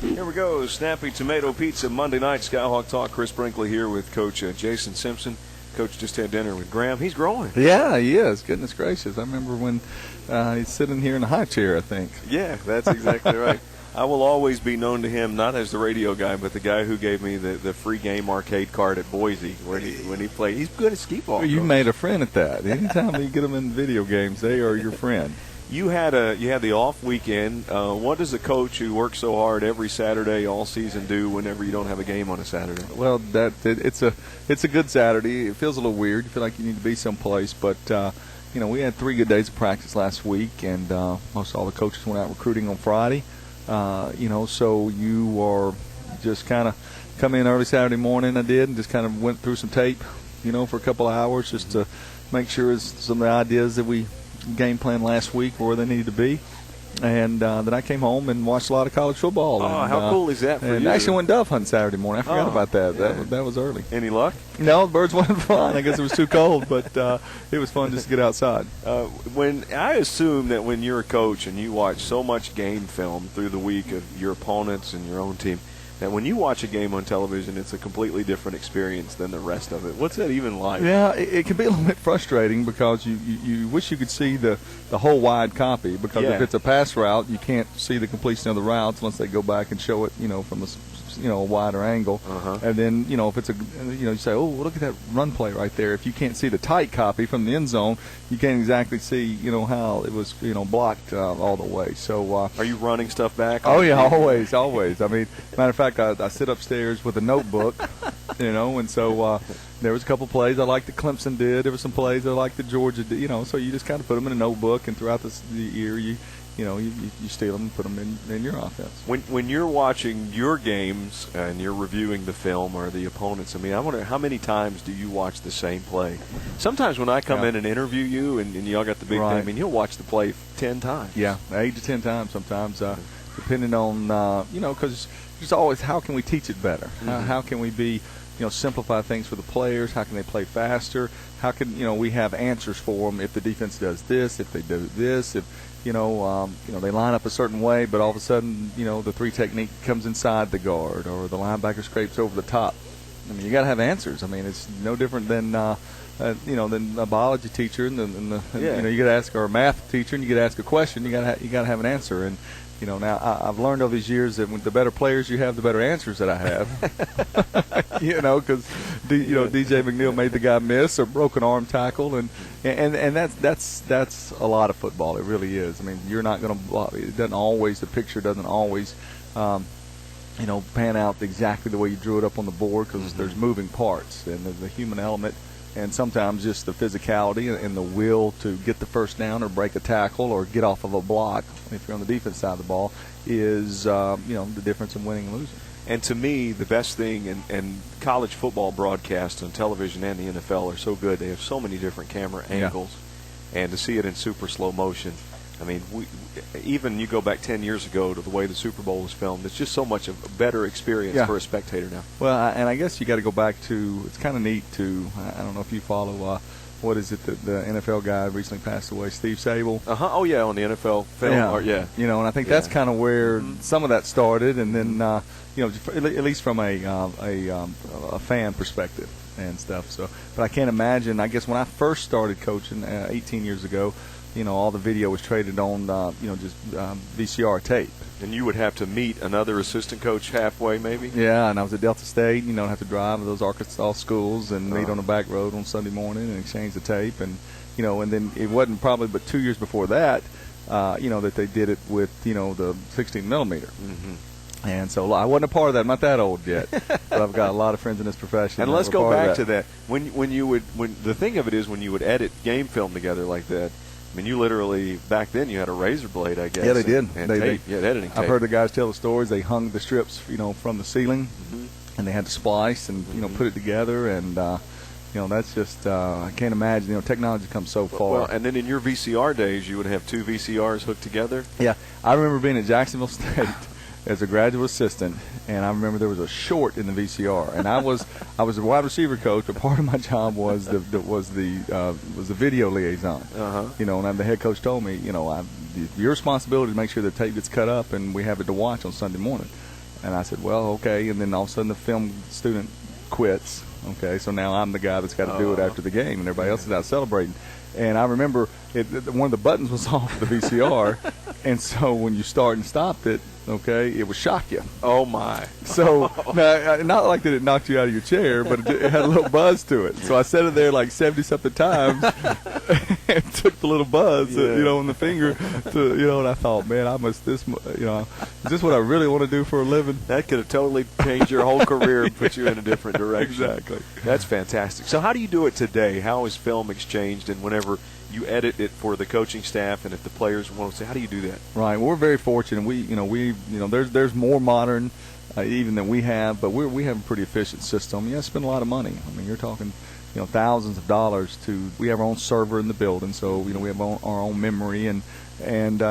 Here we go, Snappy Tomato Pizza Monday night, Skyhawk Talk. Chris Brinkley here with Coach Jason Simpson. Coach just had dinner with Graham. He's growing. Yeah, he is. Goodness gracious. I remember when he's sitting here in the high chair, I think. Yeah, that's exactly right. I will always be known to him, not as the radio guy, but the guy who gave me the free game arcade card at Boise when he played. He's good at skee-ball. Well, you made a friend at that. Anytime you get them in video games, they are your friend. You had the off weekend. What does a coach who works so hard every Saturday all season do whenever you don't have a game on a Saturday? Well, it's a good Saturday. It feels a little weird. You feel like you need to be someplace, but we had 3 good days of practice last week, and most all the coaches went out recruiting on Friday. So you are just kind of come in early Saturday morning. I did, and just kind of went through some tape, for a couple of hours just to make sure some of the ideas that we game plan last week where they needed to be, and then I came home and watched a lot of college football. Oh, how cool is that for you? And actually went dove hunting Saturday morning. I forgot about that. Yeah. That was early. Any luck? No, the birds wasn't flying. I guess it was too cold, but it was fun just to get outside. When I assume that when you're a coach and you watch so much game film through the week of your opponents and your own team, that when you watch a game on television, it's a completely different experience than the rest of it. What's that even like? Yeah, it can be a little bit frustrating because you wish you could see the whole wide copy, because if it's a pass route, you can't see the completion of the routes unless they go back and show it, from a wider angle. And then, if it's you say, oh, look at that run play right there. If you can't see the tight copy from the end zone, you can't exactly see, how it was, blocked all the way. So are you running stuff back? Oh, yeah, always. I mean, matter of fact, I sit upstairs with a notebook, and so there was a couple plays I liked that Clemson did. There were some plays I liked that Georgia did, so you just kind of put them in a notebook, and throughout the year you steal them and put them in your offense. When you're watching your games and you're reviewing the film or the opponents, I wonder how many times do you watch the same play? Sometimes when I come in and interview you and y'all got the big thing, you'll watch the play 10 times. Yeah, 8 to 10 times sometimes, depending on, because there's always how can we teach it better? How can we be, simplify things for the players? How can they play faster? How can, we have answers for them if the defense does this, if they do this, if they line up a certain way, but all of a sudden, the 3 technique comes inside the guard or the linebacker scrapes over the top. You got to have answers. It's no different than than a biology teacher and you got to ask, or a math teacher, and you got to ask a question. You got to have an answer. And now I've learned over these years that when the better players you have, the better answers that I have. Because DJ McNeil made the guy miss or broke an arm tackle, and that's a lot of football. It really is. You're not going to. It doesn't always. The picture doesn't always. Pan out exactly the way you drew it up on the board, because there's moving parts and there's the human element. And sometimes just the physicality and the will to get the first down or break a tackle or get off of a block, if you're on the defense side of the ball, is the difference in winning and losing. And to me, the best thing, and college football broadcasts on television and the NFL are so good. They have so many different camera angles, and to see it in super slow motion. Even you go back 10 years ago to the way the Super Bowl was filmed, it's just so much of a better experience for a spectator now. Well, and I guess you got to go back to, it's kind of neat to, I don't know if you follow, what is it, the NFL guy recently passed away, Steve Sable. Oh, yeah, on the NFL film. And I think that's kind of where some of that started, and then, at least from a fan perspective and stuff. So, but I can't imagine, I guess when I first started coaching 18 years ago, all the video was traded on, just VCR tape. And you would have to meet another assistant coach halfway, maybe? Yeah, and I was at Delta State. Have to drive to those Arkansas schools and meet on the back road on Sunday morning and exchange the tape. And, and then it wasn't probably but 2 years before that, that they did it with, the 16 millimeter. And so I wasn't a part of that. I'm not that old yet, but I've got a lot of friends in this profession. And let's go back to that. When the thing of it is, when you would edit game film together like that, you literally, back then you had a razor blade, I guess. Yeah, they did. And tape. You had editing tape. I've heard the guys tell the stories. They hung the strips, from the ceiling, and they had to splice and, put it together. And, that's just, I can't imagine. Technology comes so far. Well, and then in your VCR days, you would have 2 VCRs hooked together? Yeah. I remember being at Jacksonville State as a graduate assistant, and I remember there was a short in the VCR, and I was a wide receiver coach, but part of my job was the video liaison. And the head coach told me, your responsibility to make sure the tape gets cut up and we have it to watch on Sunday morning. And I said, well, okay. And then all of a sudden the film student quits. Okay, so now I'm the guy that's got to do it after the game, and everybody else is out celebrating. And I remember one of the buttons was off the VCR, and so when you start and stopped it, okay, it would shock you. Oh, my. So, now, not like that it knocked you out of your chair, but it had a little buzz to it. So I set it there like 70-something times and took the little buzz, on the finger to, and I thought, man, is this what I really want to do for a living? That could have totally changed your whole career and put you in a different direction. Exactly. That's fantastic. So how do you do it today? How is film exchanged, and whenever you edit it for the coaching staff, and if the players want to say, how do you do that? Right. Well, we're very fortunate. There's more modern even than we have, but we have a pretty efficient system. You spend a lot of money. I mean, you're talking, thousands of dollars we have our own server in the building, so we have our own memory, and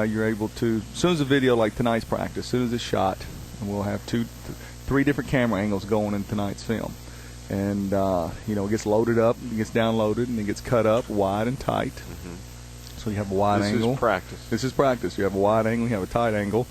you're able to, as soon as a video like tonight's practice, as soon as it's shot, and we'll have 3 different camera angles going in tonight's film. And, it gets loaded up, it gets downloaded, and it gets cut up wide and tight. Mm-hmm. So you have a wide angle. This is practice. You have a wide angle, you have a tight angle.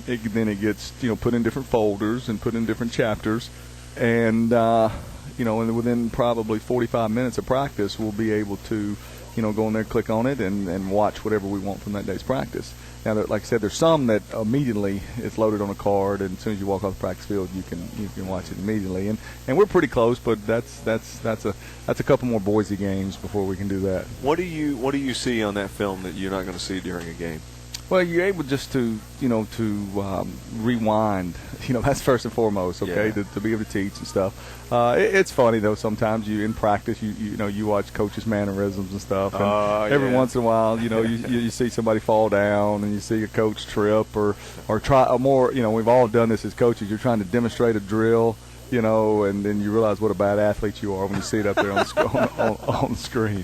Then it gets, put in different folders and put in different chapters. And, and within probably 45 minutes of practice, we'll be able to, go in there, click on it, and watch whatever we want from that day's practice. Now, like I said, there's some that immediately it's loaded on a card, and as soon as you walk off the practice field, you can watch it immediately. And we're pretty close, but that's a couple more Boise games before we can do that. What do you see on that film that you're not going to see during a game? Well, you're able just to rewind. That's first and foremost. Okay, to be able to teach and stuff. It's funny though. Sometimes in practice, you watch coaches' mannerisms and stuff. And every once in a while, you see somebody fall down, and you see a coach trip or try more. We've all done this as coaches. You're trying to demonstrate a drill, and then you realize what a bad athlete you are when you see it up there on the screen.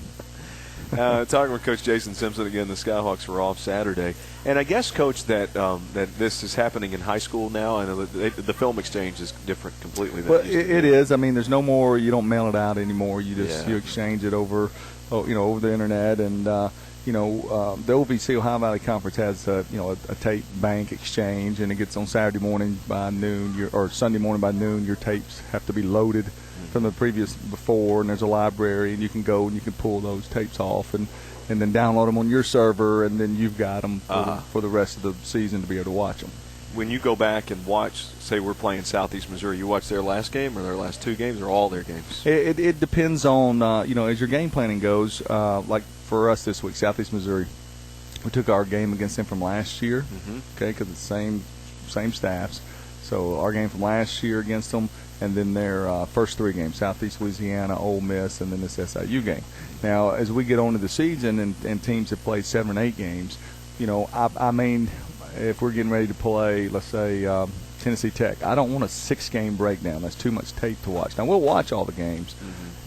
Talking with Coach Jason Simpson again. The Skyhawks were off Saturday, and I guess, Coach, that this is happening in high school now. I know that the film exchange is different completely. Than it is. I mean, there's no more. You don't mail it out anymore. You just you exchange it over the internet, and the OVC, Ohio Valley Conference, has a tape bank exchange, and it gets on Saturday morning by noon, or Sunday morning by noon. Your tapes have to be loaded from the previous before, and there's a library, and you can go and you can pull those tapes off and then download them on your server, and then you've got them for the rest of the season to be able to watch them. When you go back and watch, say we're playing Southeast Missouri, you watch their last game or their last 2 games or all their games? It depends on, as your game planning goes. Like for us this week, Southeast Missouri, we took our game against them from last year, okay, because it's the same staffs. So our game from last year against them, and then their first 3 games, Southeast Louisiana, Ole Miss, and then this SIU game. Now, as we get on to the season and teams have played 7 or 8 games, I mean, if we're getting ready to play, let's say, Tennessee Tech, I don't want a 6-game breakdown. That's too much tape to watch. Now, we'll watch all the games,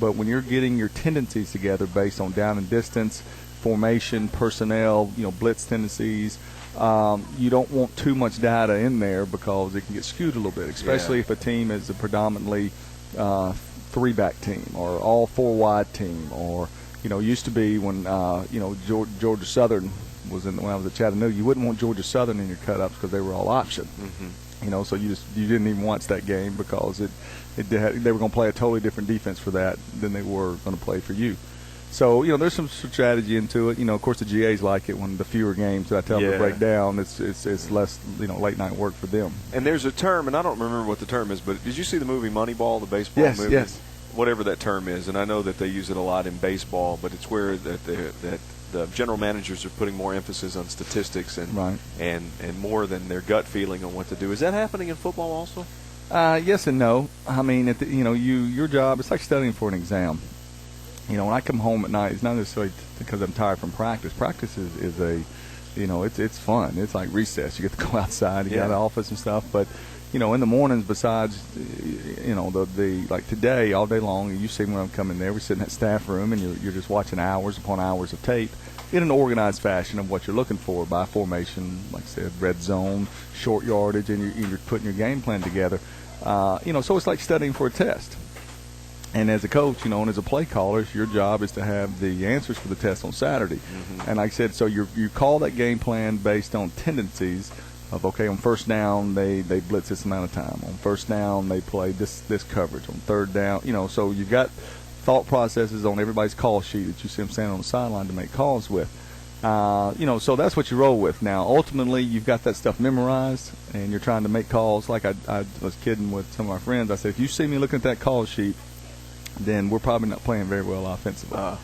but when you're getting your tendencies together based on down and distance, formation, personnel, blitz tendencies, you don't want too much data in there because it can get skewed a little bit, especially if a team is a predominantly 3-back team or all 4-wide team, or used to be when Georgia Southern was when I was at Chattanooga, you wouldn't want Georgia Southern in your cut-ups because they were all option. So you didn't even watch that game because they were going to play a totally different defense for that than they were going to play for you. So, there's some strategy into it. Of course, the GAs like it when the fewer games that I tell them to break down, it's less, late night work for them. And there's a term, and I don't remember what the term is, but did you see the movie Moneyball, the baseball movie? Yes. Whatever that term is, and I know that they use it a lot in baseball, but it's where that the general managers are putting more emphasis on statistics and more than their gut feeling on what to do. Is that happening in football also? Yes and no. I mean, your job, it's like studying for an exam. When I come home at night, it's not necessarily because I'm tired from practice. Practice is it's fun. It's like recess. You get to go outside, you got the office and stuff. But, in the mornings, besides, the like today, all day long, you see when I'm coming there, we sit in that staff room, and you're just watching hours upon hours of tape in an organized fashion of what you're looking for by formation, like I said, red zone, short yardage, and you're putting your game plan together. So it's like studying for a test. And as a coach, and as a play caller, your job is to have the answers for the test on Saturday. And like I said, so you call that game plan based on tendencies of okay, on first down they blitz this amount of time. On first down they play this coverage. On third down, so you've got thought processes on everybody's call sheet that you see them standing on the sideline to make calls with. So that's what you roll with. Now, ultimately, you've got that stuff memorized, and you're trying to make calls. Like I was kidding with some of our friends. I said, if you see me looking at that call sheet, then we're probably not playing very well offensively. Yeah.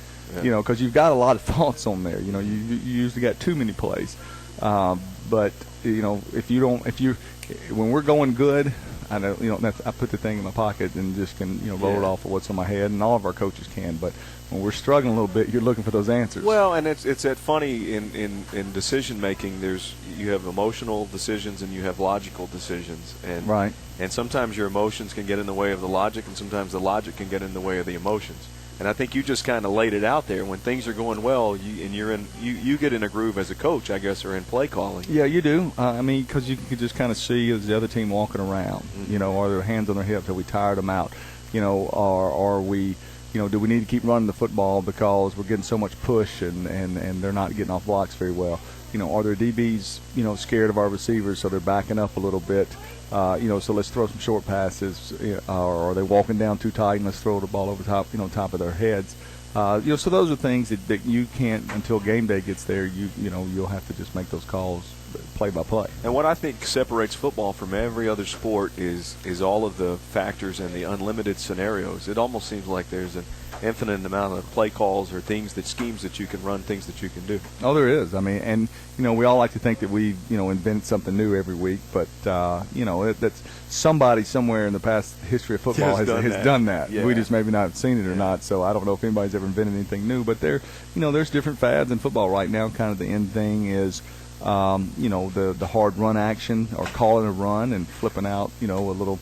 Because you've got a lot of thoughts on there. You usually got too many plays. But when we're going good, I know, I put the thing in my pocket and just can, roll it off of what's on my head, and all of our coaches can. But when we're struggling a little bit, you're looking for those answers. Well, and it's that funny in decision making. You have emotional decisions and you have logical decisions, and right. And sometimes your emotions can get in the way of the logic, and sometimes the logic can get in the way of the emotions. And I think you just kind of laid it out there. When things are going well, you get in a groove as a coach, I guess, or in play calling. Yeah, you do. Because you can just kind of see as the other team walking around. Mm-hmm. Are their hands on their hips? Have we tired them out? Are we? Do we need to keep running the football because we're getting so much push and they're not getting off blocks very well? Are their DBs scared of our receivers, so they're backing up a little bit? So let's throw some short passes, or are they walking down too tight and let's throw the ball over top of their heads. So those are things that you can't, until game day gets there, you'll have to just make those calls play by play. And what I think separates football from every other sport is all of the factors and the unlimited scenarios. It almost seems like there's an infinite amount of play calls or schemes that you can run, things that you can do. Oh, there is. And we all like to think that we invent something new every week, but that's somebody somewhere in the past history of football has done that. Yeah. We just maybe not have seen it or not. So I don't know if anybody's ever invented anything new, but there's different fads in football right now. Kind of the end thing is the hard run action, or calling a run and flipping out a little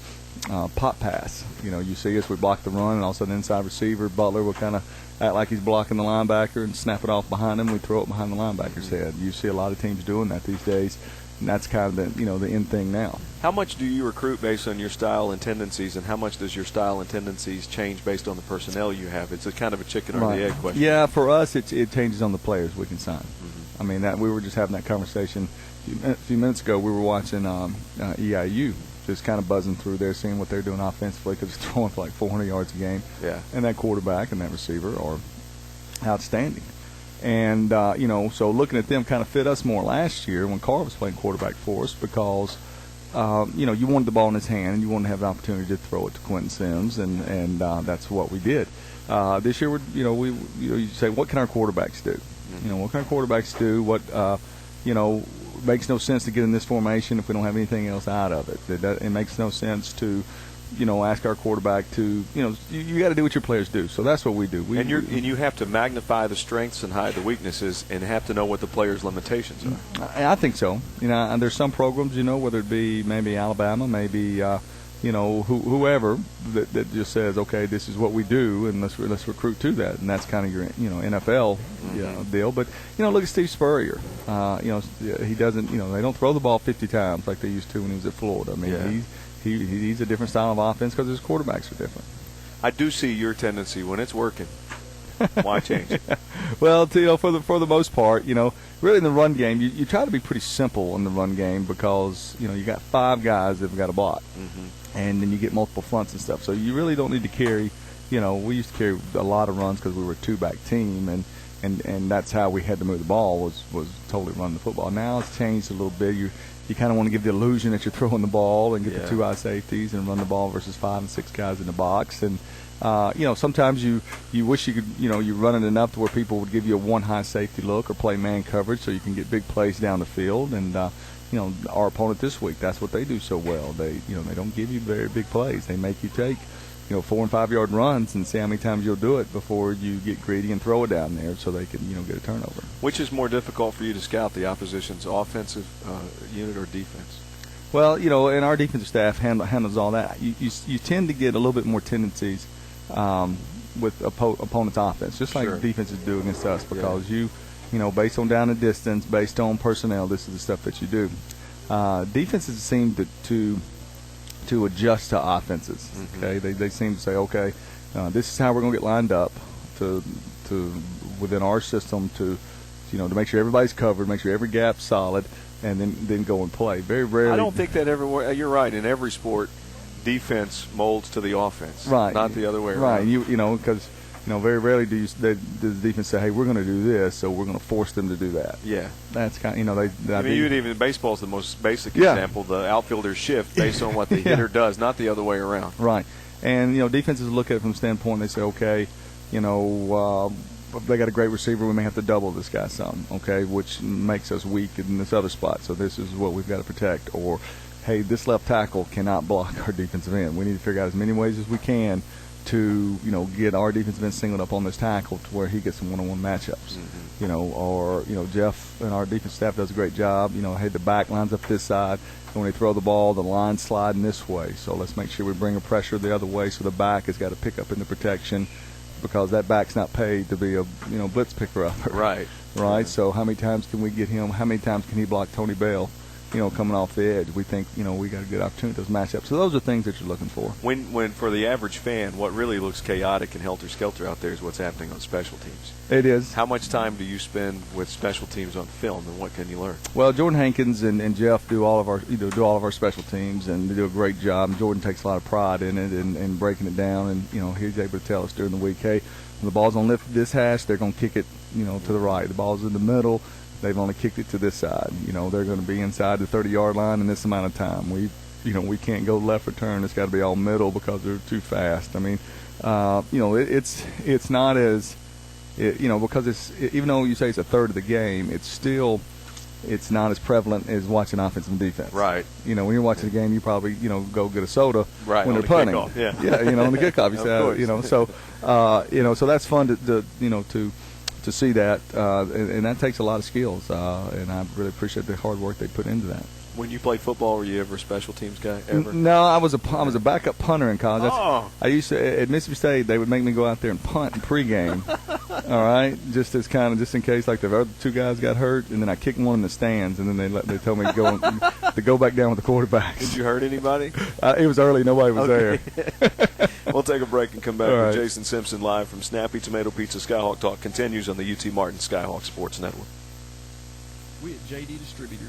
pop pass. You see us, we block the run, and all of a sudden inside receiver Butler will kind of act like he's blocking the linebacker and snap it off behind him. We throw it behind the linebacker's head. You see a lot of teams doing that these days, and that's kind of the end thing now. How much do you recruit based on your style and tendencies, and how much does your style and tendencies change based on the personnel you have? It's a kind of a chicken or the egg question. Yeah, for us it changes on the players we can sign. Mm-hmm. We were just having that conversation a few minutes ago. We were watching EIU, just kind of buzzing through there, seeing what they're doing offensively, because it's throwing for like 400 yards a game. Yeah. And that quarterback and that receiver are outstanding. And, so looking at them kind of fit us more last year when Carr was playing quarterback for us, because, you wanted the ball in his hand and you wanted to have an opportunity to throw it to Quentin Sims, and that's what we did. This year, you say, what can our quarterbacks do? Mm-hmm. What can our quarterbacks do? What, makes no sense to get in this formation if we don't have anything else out of it. It makes no sense to, ask our quarterback to, you got to do what your players do. So that's what we do. And you have to magnify the strengths and hide the weaknesses, and have to know what the players' limitations are. I think so. And there's some programs, whether it be maybe Alabama, maybe whoever that just says, okay, this is what we do, and let's recruit to that, and that's kind of your NFL deal. But look at Steve Spurrier. He doesn't. They don't throw the ball 50 times like they used to when he was at Florida. He's a different style of offense because his quarterbacks are different. I do see your tendency when it's working. Why change? Well, for the most part, really in the run game, you try to be pretty simple in the run game, because you got 5 guys that have got a block, and then you get multiple fronts and stuff. So you really don't need to carry. We used to carry a lot of runs because we were a 2-back team, and that's how we had to move the ball was totally running the football. Now it's changed a little bit. You kind of want to give the illusion that you're throwing the ball and get the 2 high safeties and run the ball versus 5 and 6 guys in the box. And sometimes you wish you could, you run it enough to where people would give you a 1 high safety look or play man coverage so you can get big plays down the field. And our opponent this week, that's what they do so well. They don't give you very big plays. They make you take 4 and 5 yard runs and see how many times you'll do it before you get greedy and throw it down there so they can get a turnover. Which is more difficult for you to scout, the opposition's offensive unit or defense? Well, and our defensive staff handles all that. You tend to get a little bit more tendencies with opponent's offense, just like defenses do against us, because based on down and distance, based on personnel, this is the stuff that you do. Defenses seem to adjust to offenses. Okay, they seem to say, okay, this is how we're going to get lined up to within our system to make sure everybody's covered, make sure every gap's solid. and then go and play. Very rarely. I don't think that ever. You're right. In every sport, defense molds to the offense, right? Not the other way around. Right. You know, because very rarely does the defense say, "Hey, we're going to do this, so we're going to force them to do that." Yeah. That's kind of, I mean, even baseball's the most basic example. The outfielders shift based on what the hitter does, not the other way around. Right. And defenses look at it from the standpoint, they say, okay, they got a great receiver, we may have to double this guy some, okay, which makes us weak in this other spot. So this is what we've got to protect. Or, hey, this left tackle cannot block our defensive end. We need to figure out as many ways as we can to get our defensive end singled up on this tackle to where he gets some one-on-one matchups. Or Jeff and our defense staff does a great job. Hey, the back lines up this side. When they throw the ball, the line's sliding this way. So let's make sure we bring a pressure the other way so the back has got to pick up in the protection, because that back's not paid to be a blitz picker-upper. Right. Right. Yeah. So how many times can we get him? How many times can he block Tony Bell? Coming off the edge, we think we got a good opportunity those matchups. So those are things that you're looking for. When for the average fan, what really looks chaotic and helter-skelter out there is what's happening on special teams. It is. How much time do you spend with special teams on film, and what can you learn? Well, Jordan Hankins and Jeff do all of our special teams, and they do a great job. Jordan takes a lot of pride in it and breaking it down, and he's able to tell us during the week, hey, when the ball's on lift this hash, they're going to kick it to the right. The ball's in the middle. They've only kicked it to this side. They're going to be inside the 30-yard line in this amount of time. We can't go left return. It's got to be all middle because they're too fast. I mean, it's not as, because even though you say it's a third of the game, it's not as prevalent as watching offense and defense. Right. When you're watching the game, you probably go get a soda when they're punting. Kickoff, yeah. Yeah. On the kickoff, so that's fun to see that, and that takes a lot of skills, and I really appreciate the hard work they put into that. When you played football, were you ever a special teams guy? Ever? No, I was a backup punter in college. I used to at Mississippi State. They would make me go out there and punt in pregame. All right, just in case like the other two guys got hurt, and then I kicked one in the stands, and then they told me to go back down with the quarterbacks. Did you hurt anybody? It was early. Nobody was there. We'll take a break and come back All with right. Jason Simpson live from Snappy Tomato Pizza. Skyhawk Talk continues on the UT Martin Skyhawk Sports Network. We at JD Distributors